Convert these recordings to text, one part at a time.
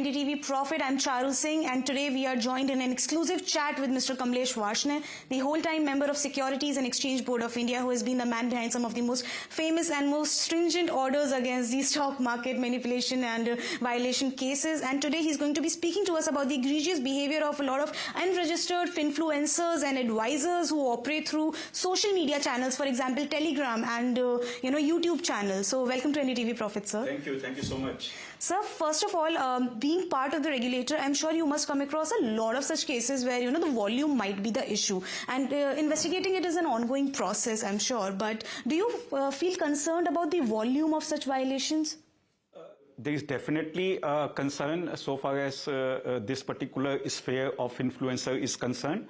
NDTV Profit. I'm Charu Singh, and today we are joined in an exclusive chat with Mr. Kamlesh Varshney, the whole-time member of Securities and Exchange Board of India, who has been the man behind some of the most famous and most stringent orders against the stock market manipulation and violation cases. And today he's going to be speaking to us about the egregious behavior of a lot of unregistered Finfluencers and advisors who operate through social media channels, for example, Telegram and YouTube channels. So welcome to NDTV Profit, sir. Thank you so much. Sir, first of all, being part of the regulator, I'm sure you must come across a lot of such cases where, the volume might be the issue. And investigating it is an ongoing process, I'm sure. But do you feel concerned about the volume of such violations? There is definitely a concern so far as this particular sphere of influencer is concerned.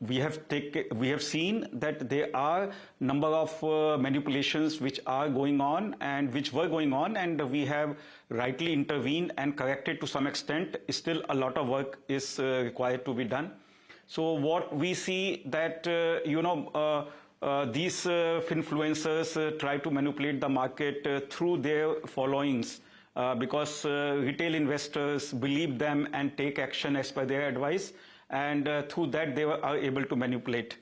We have seen that there are number of manipulations which are going on and which were going on, and we have rightly intervened and corrected to some extent. Still a lot of work is required to be done. So what we see that these Finfluencers try to manipulate the market through their followings because retail investors believe them and take action as per their advice. And through that they are able to manipulate.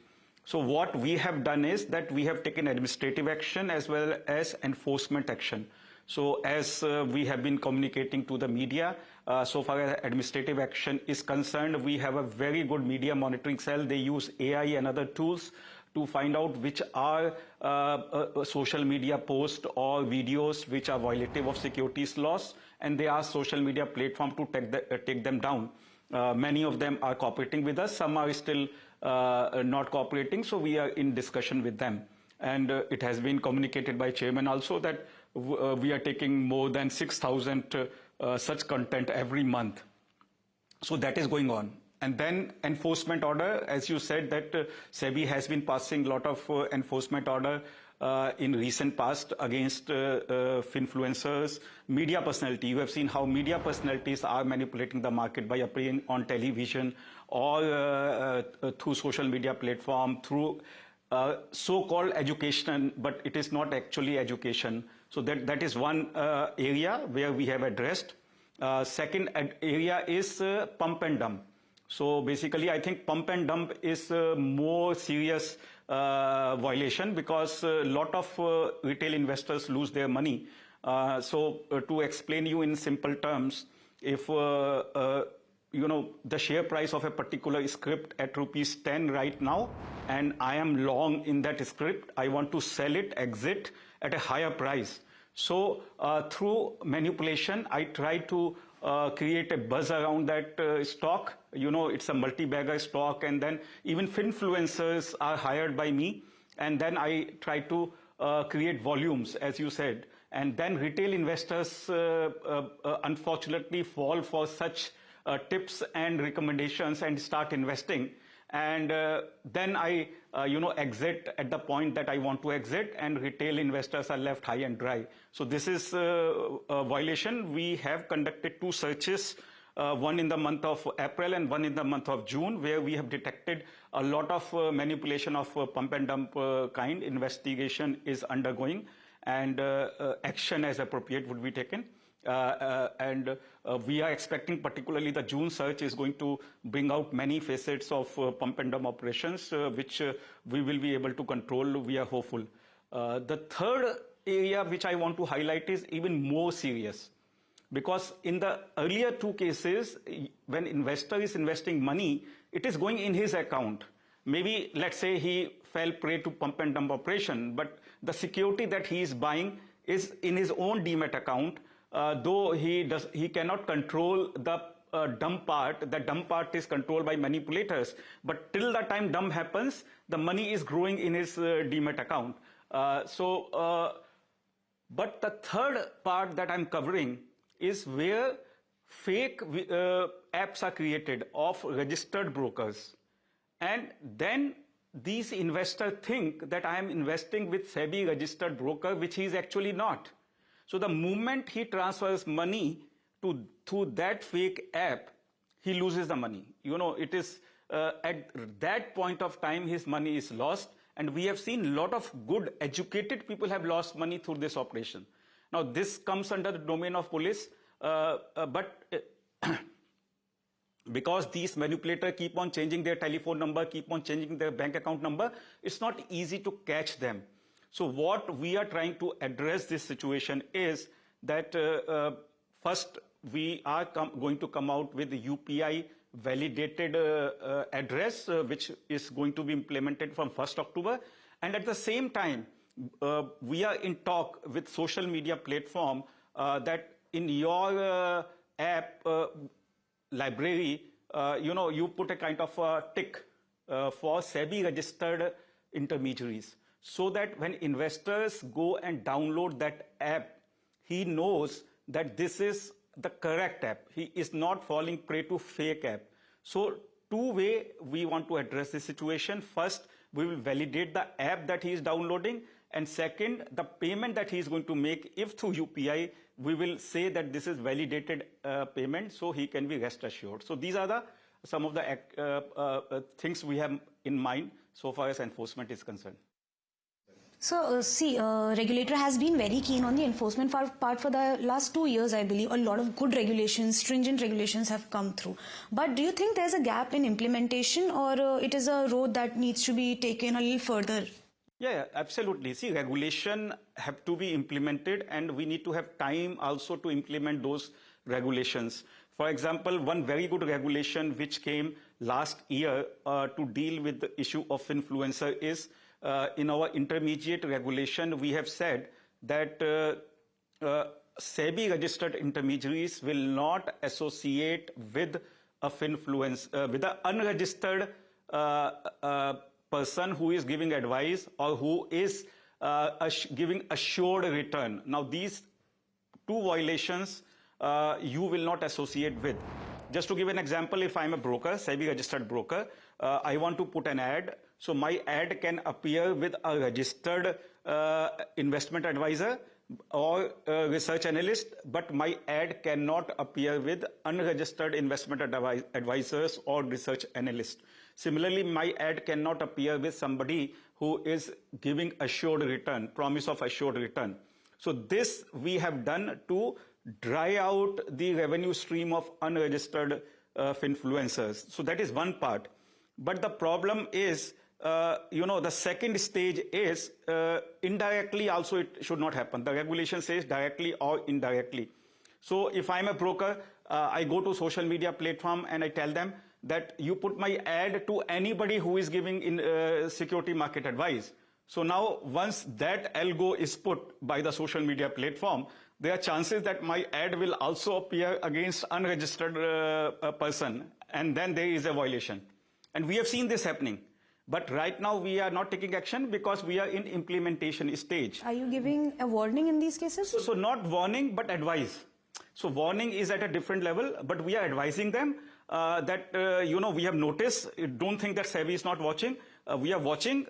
So what we have done is that we have taken administrative action as well as enforcement action. So as we have been communicating to the media, so far as administrative action is concerned, we have a very good media monitoring cell. They use AI and other tools to find out which are social media posts or videos which are violative of securities laws, and they ask social media platform to take them down. Many of them are cooperating with us, some are still not cooperating, so we are in discussion with them. And it has been communicated by Chairman also that we are taking more than 6,000 such content every month. So that is going on. And then enforcement order, as you said, that SEBI has been passing a lot of enforcement order in recent past against Finfluencers, media personality. You have seen how media personalities are manipulating the market by appearing on television or through social media platform, through so-called education, but it is not actually education. So that is one area where we have addressed. Second area is pump and dump. So basically, I think pump and dump is a more serious violation because a lot of retail investors lose their money. So to explain you in simple terms, if the share price of a particular script at ₹10 right now, and I am long in that script, I want to sell it, exit at a higher price. So through manipulation, I try to create a buzz around that stock. It's a multi-bagger stock, and then even Finfluencers are hired by me, and then I try to create volumes, as you said. And then retail investors unfortunately fall for such tips and recommendations and start investing. And then I, exit at the point that I want to exit, and retail investors are left high and dry. So this is a violation. We have conducted 2 searches, one in the month of April and one in the month of June, where we have detected a lot of manipulation of pump and dump kind. Investigation is undergoing, and action as appropriate would be taken. We are expecting, particularly the June search is going to bring out many facets of pump and dump operations, which we will be able to control. We are hopeful. The third area which I want to highlight is even more serious, because in the earlier 2 cases, when investor is investing money, it is going in his account. Maybe, let's say, he fell prey to pump and dump operation, but the security that he is buying is in his own demat account. Though he cannot control the dump part. The dump part is controlled by manipulators. But till the time dump happens, the money is growing in his demat account. But the third part that I'm covering is where fake apps are created of registered brokers. And then these investors think that I am investing with SEBI registered broker, which he is actually not. So the moment he transfers money through that fake app, he loses the money. It is at that point of time his money is lost, and we have seen a lot of good educated people have lost money through this operation. Now this comes under the domain of police. but because these manipulators keep on changing their telephone number, keep on changing their bank account number, it's not easy to catch them. So what we are trying to address this situation is that first we are going to come out with the UPI validated address, which is going to be implemented from 1st October. And at the same time, we are in talk with social media platform that in your app library, you put a kind of a tick for SEBI registered intermediaries, so that when investors go and download that app, he knows that this is the correct app. He is not falling prey to fake app. So two ways we want to address this situation. First, we will validate the app that he is downloading. And second, the payment that he is going to make, if through UPI, we will say that this is validated payment, so he can be rest assured. So these are some of the things we have in mind so far as enforcement is concerned. So, regulator has been very keen on the enforcement part for the last 2 years, I believe. A lot of good regulations, stringent regulations have come through. But do you think there's a gap in implementation, or it is a road that needs to be taken a little further? Yeah, absolutely. See, regulation have to be implemented, and we need to have time also to implement those regulations. For example, one very good regulation which came last year to deal with the issue of influencer is in our intermediate regulation, we have said that SEBI registered intermediaries will not associate with a Finfluencer, with an unregistered person who is giving advice or who is giving assured return. Now, these two violations you will not associate with. Just to give an example, if I'm a broker, SEBI registered broker, I want to put an ad. So my ad can appear with a registered investment advisor or research analyst, but my ad cannot appear with unregistered investment advisors or research analysts. Similarly, my ad cannot appear with somebody who is giving assured return, promise of assured return. So this we have done to dry out the revenue stream of unregistered Finfluencers. So that is one part. But the problem is, the second stage is indirectly also it should not happen. The regulation says directly or indirectly. So if I'm a broker, I go to social media platform and I tell them that you put my ad to anybody who is giving in security market advice. So now once that algo is put by the social media platform, there are chances that my ad will also appear against unregistered person, and then there is a violation. And we have seen this happening. But right now we are not taking action because we are in implementation stage. Are you giving a warning in these cases? So not warning, but advice. So warning is at a different level, but we are advising them that, we have noticed, don't think that SEBI is not watching. We are watching.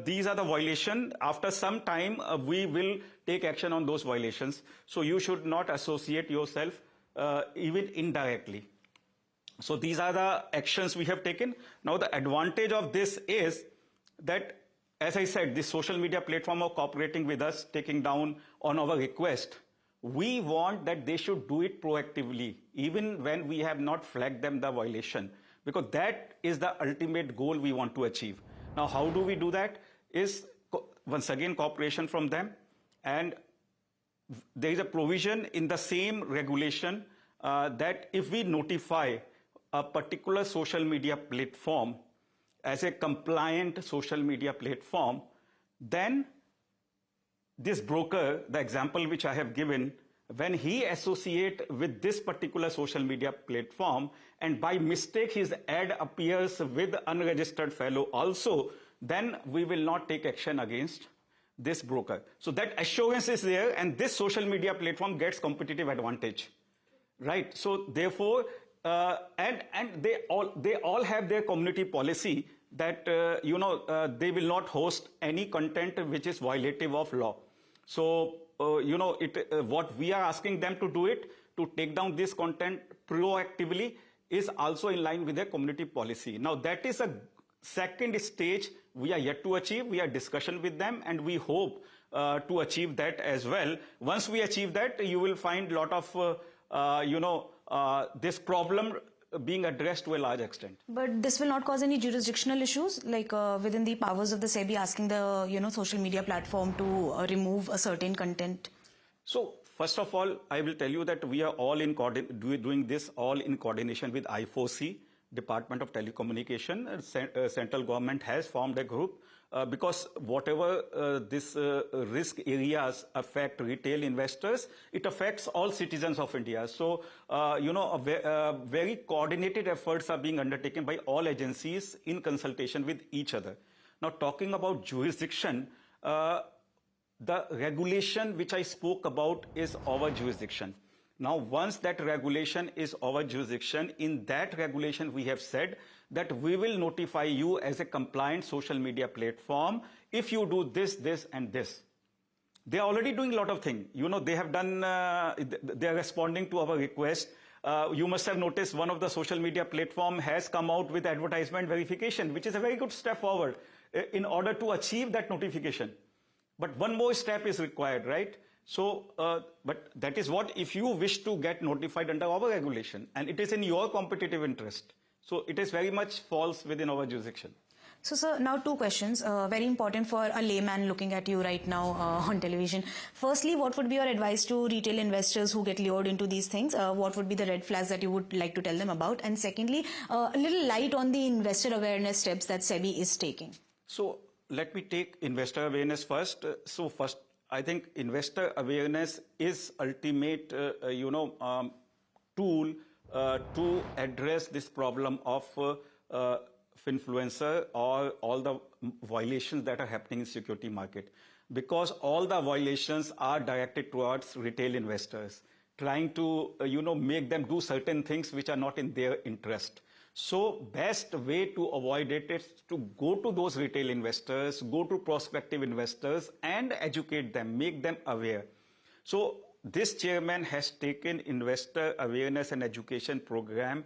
These are the violations. After some time, we will take action on those violations. So you should not associate yourself even indirectly. So these are the actions we have taken. Now the advantage of this is that, as I said, the social media platform are cooperating with us, taking down on our request. We want that they should do it proactively, even when we have not flagged them the violation, because that is the ultimate goal we want to achieve. Now, how do we do that? Is once again cooperation from them, and there is a provision in the same regulation that if we notify a particular social media platform as a compliant social media platform, then this broker, the example which I have given, when he associate with this particular social media platform and by mistake his ad appears with unregistered fellow also, then we will not take action against this broker. So that assurance is there, and this social media platform gets competitive advantage, right? So therefore, and they all have their community policy that they will not host any content which is violative of law. So what we are asking them to do it, to take down this content proactively, is also in line with their community policy. Now that is a second stage we are yet to achieve. We are discussion with them, and we hope to achieve that as well. Once we achieve that, you will find a lot of this problem being addressed to a large extent. But this will not cause any jurisdictional issues, like within the powers of the SEBI asking the social media platform to remove a certain content. So first of all, I will tell you that we are all doing this all in coordination with I4C, Department of Telecommunication. Central government has formed a group because whatever this risk areas affect retail investors, it affects all citizens of India. So, very coordinated efforts are being undertaken by all agencies in consultation with each other. Now, talking about jurisdiction, the regulation which I spoke about is our jurisdiction. Now, once that regulation is our jurisdiction, in that regulation we have said that we will notify you as a compliant social media platform if you do this, this and this. They are already doing a lot of things. They have done, they are responding to our request. You must have noticed one of the social media platform has come out with advertisement verification, which is a very good step forward in order to achieve that notification. But one more step is required, right? So, but that is what if you wish to get notified under our regulation, and it is in your competitive interest. So it is very much falls within our jurisdiction. So, sir, now two questions, very important for a layman looking at you right now on television. Firstly, what would be your advice to retail investors who get lured into these things? What would be the red flags that you would like to tell them about? And secondly, a little light on the investor awareness steps that SEBI is taking. So let me take investor awareness first. First, I think investor awareness is ultimate, tool to address this problem of Finfluencer or all the violations that are happening in security market. Because all the violations are directed towards retail investors, trying to, make them do certain things which are not in their interest. So best way to avoid it is to go to those retail investors, go to prospective investors and educate them, make them aware. So this chairman has taken investor awareness and education program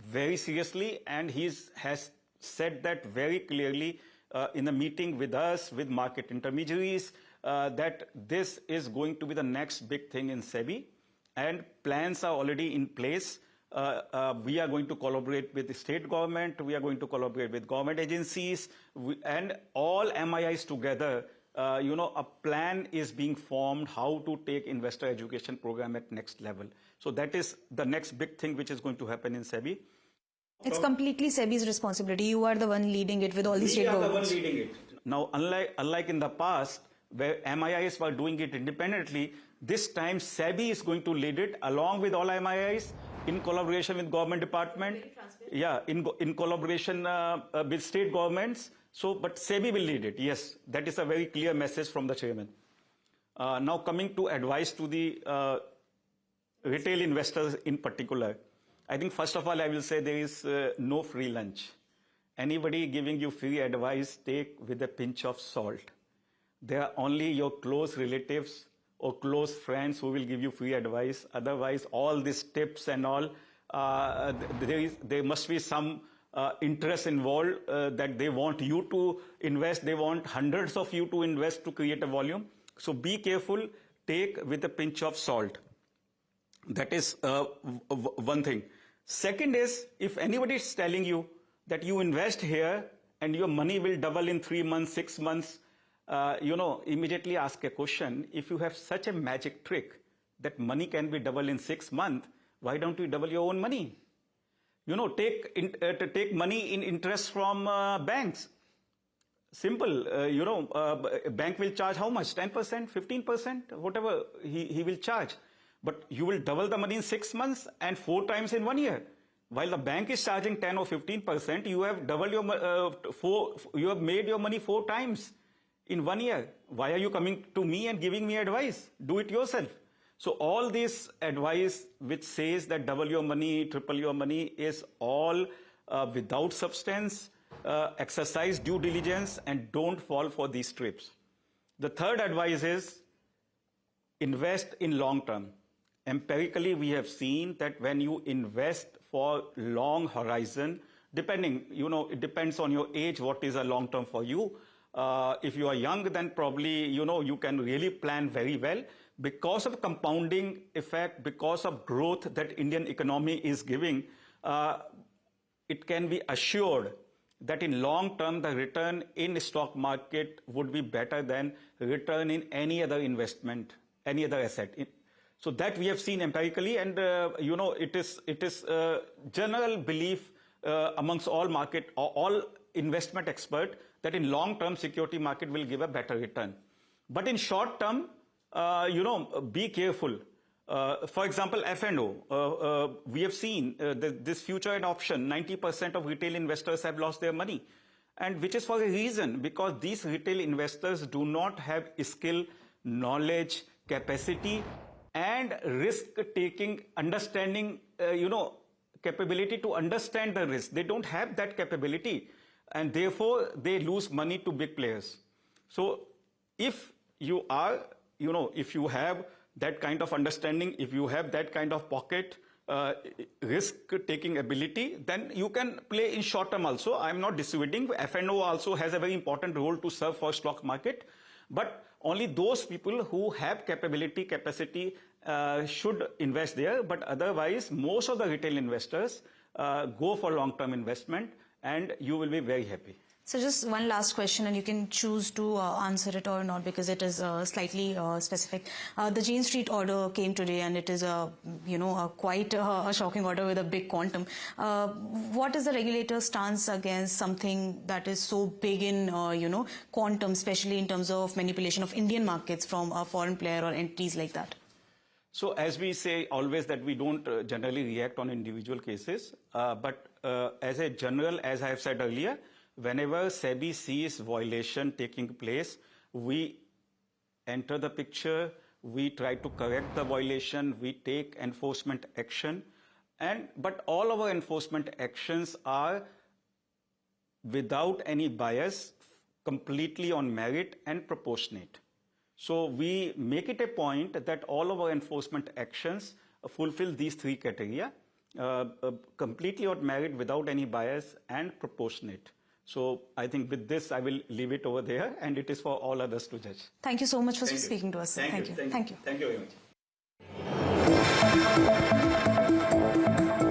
very seriously, and he has said that very clearly in a meeting with us, with market intermediaries, that this is going to be the next big thing in SEBI, and plans are already in place. We are going to collaborate with the state government, we are going to collaborate with government agencies, and all MIIs together, a plan is being formed how to take investor education program at next level. So that is the next big thing which is going to happen in SEBI. It's completely SEBI's responsibility. You are the one leading it with all the state governments. We are the one leading it. Now, unlike in the past, where MIIs were doing it independently, this time SEBI is going to lead it along with all MIIs in collaboration with government department. Yeah, in collaboration with state governments. So, but SEBI will lead it. Yes, that is a very clear message from the chairman. Now coming to advice to the retail investors in particular. I think first of all, I will say there is no free lunch. Anybody giving you free advice, take with a pinch of salt. There are only your close relatives or close friends who will give you free advice. Otherwise, all these tips and all, there must be some interest involved that they want you to invest. They want hundreds of you to invest to create a volume. So be careful, take with a pinch of salt. That is one thing. Second is, if anybody is telling you that you invest here and your money will double in 3 months, 6 months, immediately ask a question. If you have such a magic trick that money can be doubled in 6 months, why don't you double your own money? Take money in interest from banks. Simple, a bank will charge how much? 10%, 15%, whatever he will charge. But you will double the money in 6 months and 4 times in 1 year. While the bank is charging 10 or 15%, you have doubled you have made your money 4 times in 1 year. Why are you coming to me and giving me advice? Do it yourself. So all this advice which says that double your money, triple your money is all without substance. Exercise due diligence and don't fall for these trips. The third advice is invest in long term. Empirically, we have seen that when you invest for long horizon, depending, it depends on your age, what is a long term for you. If you are young, then probably, you can really plan very well. because of compounding effect, because of growth that Indian economy is giving, it can be assured that in long term, the return in stock market would be better than return in any other investment, any other asset. So that we have seen empirically, and it is general belief amongst all market or all investment expert that in long term security market will give a better return. But in short term, be careful. For example, F&O, we have seen this future and option, 90% of retail investors have lost their money. And which is for a reason, because these retail investors do not have skill, knowledge, capacity, and risk-taking, understanding, capability to understand the risk. They don't have that capability, and therefore they lose money to big players. So if you are, if you have that kind of understanding, if you have that kind of pocket risk-taking ability, then you can play in short term also. I'm not dissuading. F&O also has a very important role to serve for stock market. But only those people who have capacity should invest there. But otherwise, most of the retail investors go for long-term investment, and you will be very happy. So just one last question, and you can choose to answer it or not because it is slightly specific. The Jane Street order came today, and it is quite a shocking order with a big quantum. What is the regulator's stance against something that is so big in quantum, especially in terms of manipulation of Indian markets from a foreign player or entities like that? So as we say always that we don't generally react on individual cases, but as a general, as I have said earlier, whenever SEBI sees violation taking place, we enter the picture, we try to correct the violation, we take enforcement action, but all our enforcement actions are without any bias, completely on merit and proportionate. So we make it a point that all of our enforcement actions fulfill these three criteria, completely on merit, without any bias, and proportionate. So I think with this, I will leave it over there, and it is for all others to judge. Thank you so much for speaking to us. Thank you. Thank you very much.